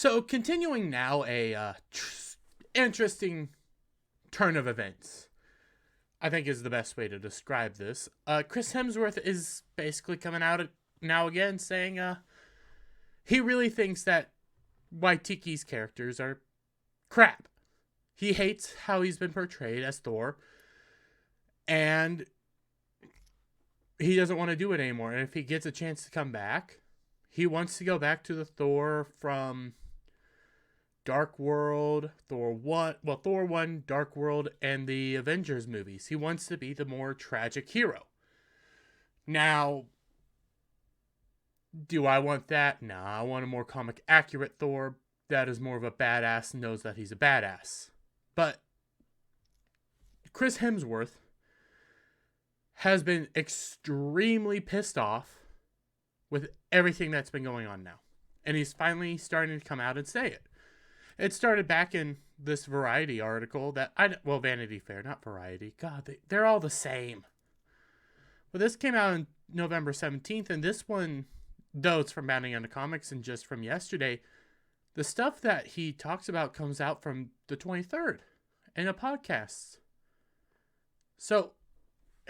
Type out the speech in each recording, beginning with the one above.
So, continuing now, interesting turn of events, I think is the best way to describe this. Chris Hemsworth is basically coming out now again saying he really thinks that Waititi's characters are crap. He hates how he's been portrayed as Thor, and he doesn't want to do it anymore. And if he gets a chance to come back, he wants to go back to the Thor from Dark World, Thor 1, Dark World, and the Avengers movies. He wants to be the more tragic hero. Now, do I want that? Nah, I want a more comic accurate Thor that is more of a badass and knows that he's a badass. But Chris Hemsworth has been extremely pissed off with everything that's been going on now. And he's finally starting to come out and say it. It started back in this Variety article that Vanity Fair, not Variety. God, they're all the same. But this came out on November 17th, and this one, though it's from Bounding Into Comics and just from yesterday, the stuff that he talks about comes out from the 23rd in a podcast. So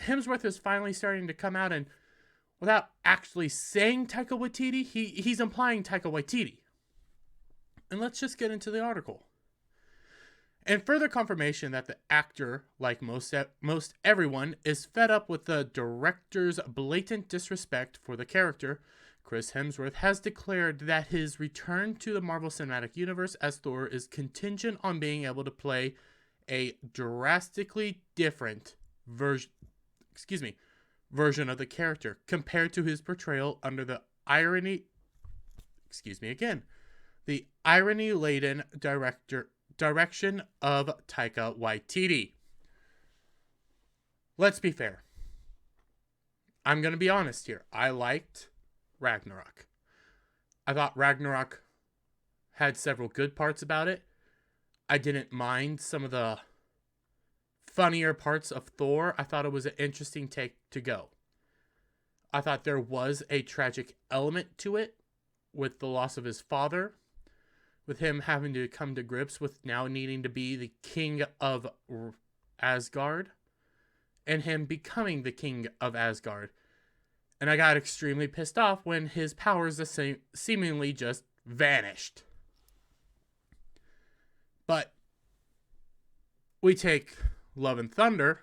Hemsworth is finally starting to come out and, without actually saying Taika Waititi, he's implying Taika Waititi. And let's just get into the article. And further confirmation that the actor, like most everyone, is fed up with the director's blatant disrespect for the character, Chris Hemsworth has declared that his return to the Marvel Cinematic Universe as Thor is contingent on being able to play a drastically different version of the character compared to his portrayal under the irony-laden direction of Taika Waititi. Let's be fair. I'm going to be honest here. I liked Ragnarok. I thought Ragnarok had several good parts about it. I didn't mind some of the funnier parts of Thor. I thought it was an interesting take to go. I thought there was a tragic element to it with the loss of his father, with him having to come to grips with now needing to be the king of Asgard, and him becoming the king of Asgard. And I got extremely pissed off when his powers seemingly just vanished. But we take Love and Thunder.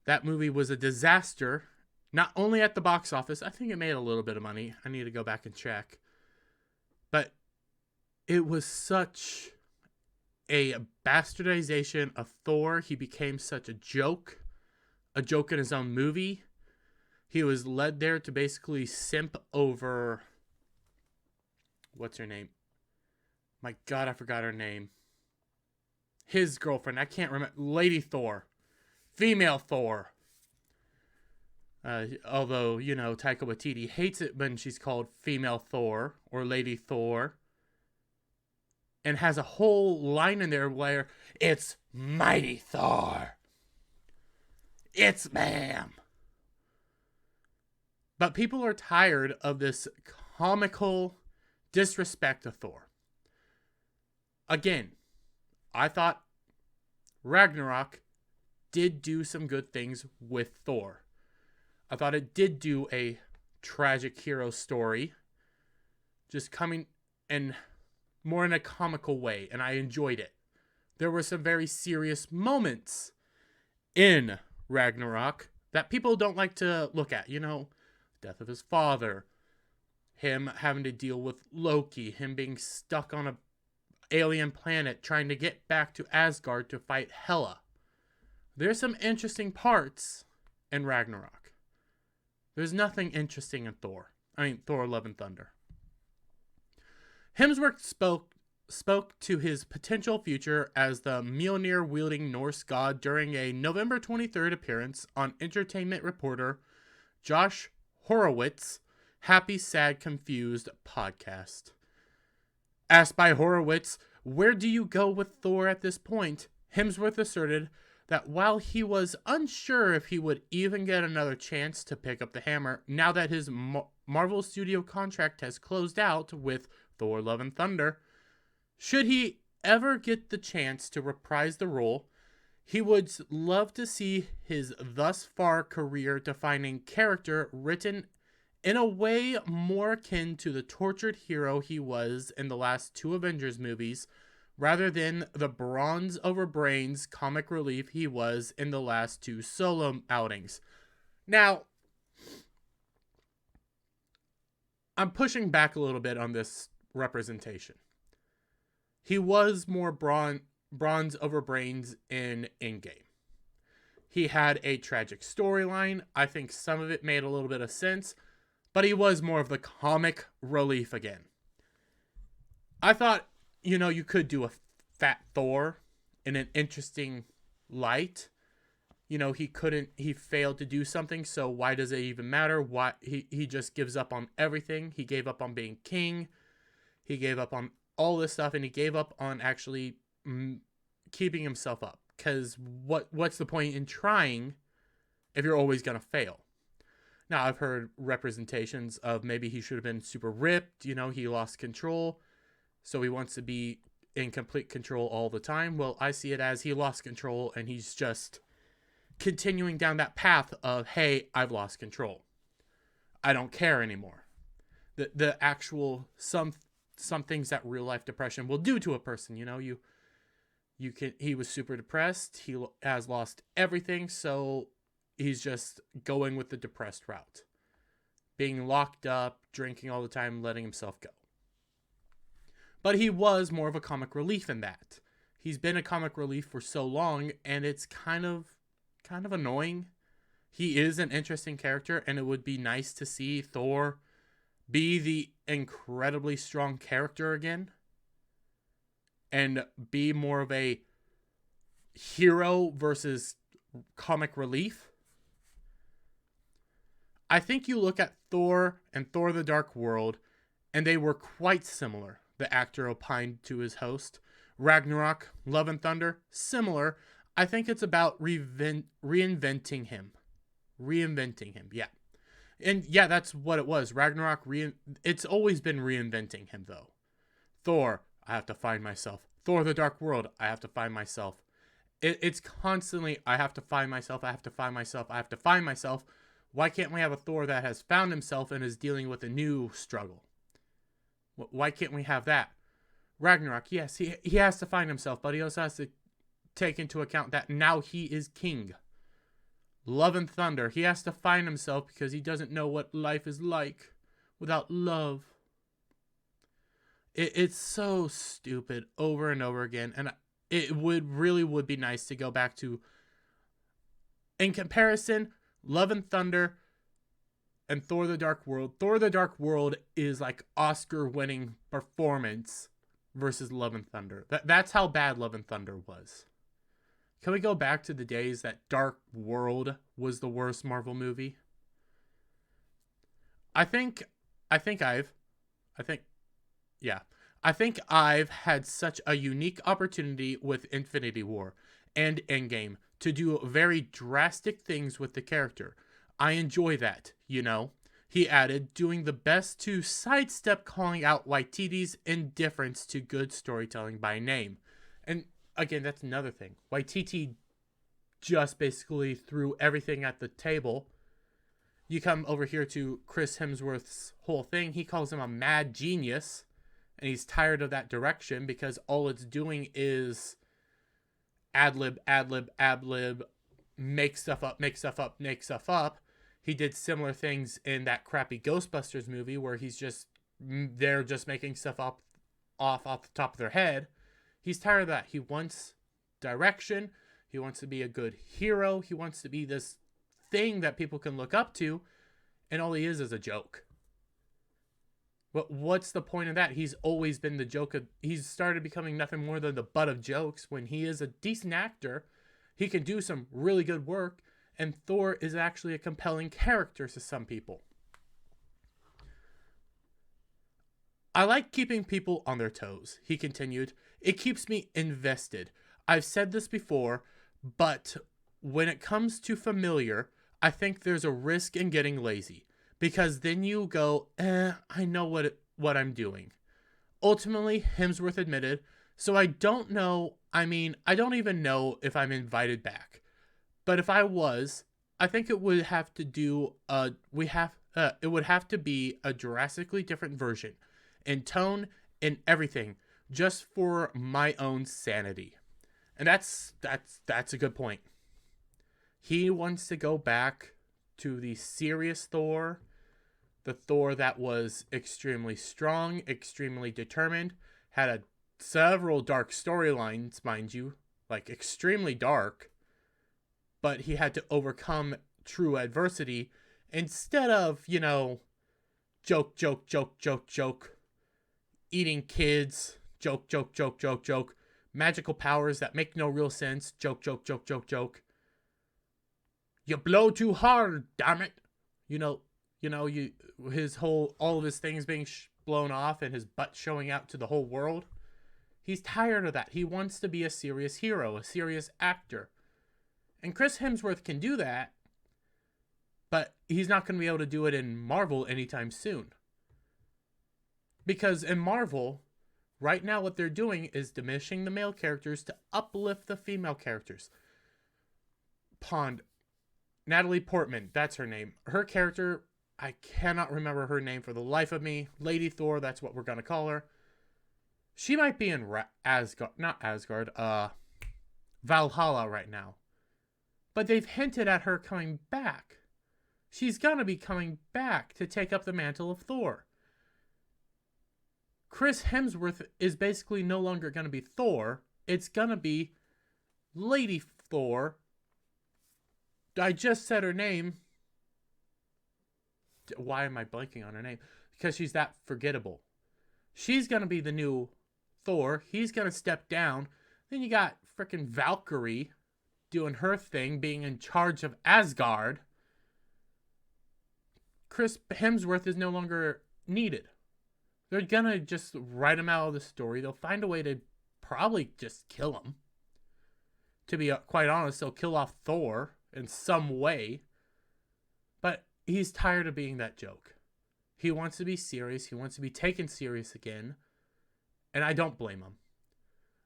That movie was a disaster, not only at the box office. I think it made a little bit of money. I need to go back and check. But it was such a bastardization of Thor. He became such a joke in his own movie. He was led there to basically simp over, what's her name? My God, I forgot her name. His girlfriend, I can't remember. Lady Thor. Female Thor. Although, Taika Waititi hates it when she's called Female Thor or Lady Thor. And has a whole line in there where it's Mighty Thor. It's ma'am. But people are tired of this comical disrespect of Thor. Again, I thought Ragnarok did do some good things with Thor. I thought it did do a tragic hero story, just coming and more in a comical way, and I enjoyed it. There were some very serious moments in Ragnarok that people don't like to look at. Death of his father, him having to deal with Loki, him being stuck on a alien planet trying to get back to Asgard to fight Hela. There's some interesting parts in Ragnarok. There's nothing interesting in Thor. Thor Love and Thunder. Hemsworth spoke to his potential future as the Mjolnir-wielding Norse god during a November 23rd appearance on entertainment reporter Josh Horowitz's Happy, Sad, Confused podcast. Asked by Horowitz, where do you go with Thor at this point? Hemsworth asserted that while he was unsure if he would even get another chance to pick up the hammer now that his Marvel Studio contract has closed out with Thor Love and Thunder. Should he ever get the chance to reprise the role, he would love to see his thus far career defining character written in a way more akin to the tortured hero he was in the last two Avengers movies, rather than the bronze over brains comic relief he was in the last two solo outings. Now, I'm pushing back a little bit on this representation. He was more bronze over brains in Endgame. He had a tragic storyline. I think some of it made a little bit of sense, but he was more of the comic relief again. I thought, you could do a fat Thor in an interesting light. He failed to do something, so why does it even matter? Why he just gives up on everything. He gave up on being king. He gave up on all this stuff, and he gave up on actually keeping himself up. Because what's the point in trying if you're always going to fail? Now, I've heard representations of maybe he should have been super ripped. He lost control, so he wants to be in complete control all the time. Well, I see it as he lost control, and he's just continuing down that path of, hey, I've lost control. I don't care anymore. The actual some things that real life depression will do to a person. He was super depressed. He has lost everything, so he's just going with the depressed route. Being locked up, drinking all the time, letting himself go. But he was more of a comic relief in that. He's been a comic relief for so long, and it's kind of annoying. He is an interesting character, and it would be nice to see Thor be the incredibly strong character again and be more of a hero versus comic relief. I think you look at Thor and Thor the Dark World, and they were quite similar, the actor opined to his host. Ragnarok, Love and Thunder, similar. I think it's about reinventing him. Yeah. And yeah, that's what it was. Ragnarok, it's always been reinventing him, though. Thor, I have to find myself. Thor the Dark World, I have to find myself. It's constantly, I have to find myself, I have to find myself, I have to find myself. Why can't we have a Thor that has found himself and is dealing with a new struggle? Why can't we have that? Ragnarok, yes, he has to find himself, but he also has to take into account that now he is king. Love and Thunder, he has to find himself because he doesn't know what life is like without love. It's so stupid over and over again, and it would be nice to go back to, in comparison, Love and Thunder and Thor the Dark World. Thor the Dark World is like Oscar-winning performance versus Love and Thunder. That's how bad Love and Thunder was. Can we go back to the days that Dark World was the worst Marvel movie? I think I've had such a unique opportunity with Infinity War and Endgame to do very drastic things with the character. I enjoy that, He added, doing the best to sidestep calling out Waititi's indifference to good storytelling by name. And again, that's another thing. Waititi just basically threw everything at the table. You come over here to Chris Hemsworth's whole thing. He calls him a mad genius. And he's tired of that direction because all it's doing is ad-lib, make stuff up. He did similar things in that crappy Ghostbusters movie where they're just making stuff up off the top of their head. He's tired of that. He wants direction. He wants to be a good hero. He wants to be this thing that people can look up to. And all he is a joke. But what's the point of that? He's always been the joke. He's started becoming nothing more than the butt of jokes when he is a decent actor. He can do some really good work. And Thor is actually a compelling character to some people. I like keeping people on their toes, he continued. It keeps me invested. I've said this before, but when it comes to familiar, I think there's a risk in getting lazy. Because then you go, I know what I'm doing. ultimately, Hemsworth admitted, so I don't know. I mean, I don't even know if I'm invited back. But if I was, I think it would have to do it would have to be a drastically different version in tone and everything just for my own sanity. And that's a good point. He wants to go back to the serious Thor, the Thor that was extremely strong, extremely determined, had several dark storylines, mind you, like extremely dark, but he had to overcome true adversity instead of, joke, eating kids, joke, magical powers that make no real sense, joke. You blow too hard, damn it. All of his things being blown off and his butt showing out to the whole world. He's tired of that. He wants to be a serious hero, a serious actor. And Chris Hemsworth can do that, but he's not going to be able to do it in Marvel anytime soon. Because in Marvel, right now what they're doing is diminishing the male characters to uplift the female characters. Natalie Portman, that's her name. Her character, I cannot remember her name for the life of me. Lady Thor, that's what we're going to call her. She might be in Valhalla right now. But they've hinted at her coming back. She's going to be coming back to take up the mantle of Thor. Chris Hemsworth is basically no longer going to be Thor. It's going to be Lady Thor. I just said her name. Why am I blanking on her name? Because she's that forgettable. She's going to be the new Thor. He's going to step down. Then you got freaking Valkyrie doing her thing, being in charge of Asgard. Chris Hemsworth is no longer needed. They're going to just write him out of the story. They'll find a way to probably just kill him. To be quite honest, they'll kill off Thor in some way. But he's tired of being that joke. He wants to be serious. He wants to be taken serious again. And I don't blame him.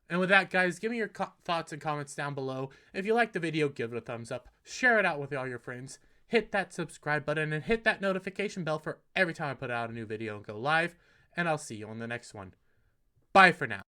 And with that, guys, give me your thoughts and comments down below. If you liked the video, give it a thumbs up. Share it out with all your friends. Hit that subscribe button and hit that notification bell for every time I put out a new video and go live. And I'll see you on the next one. Bye for now.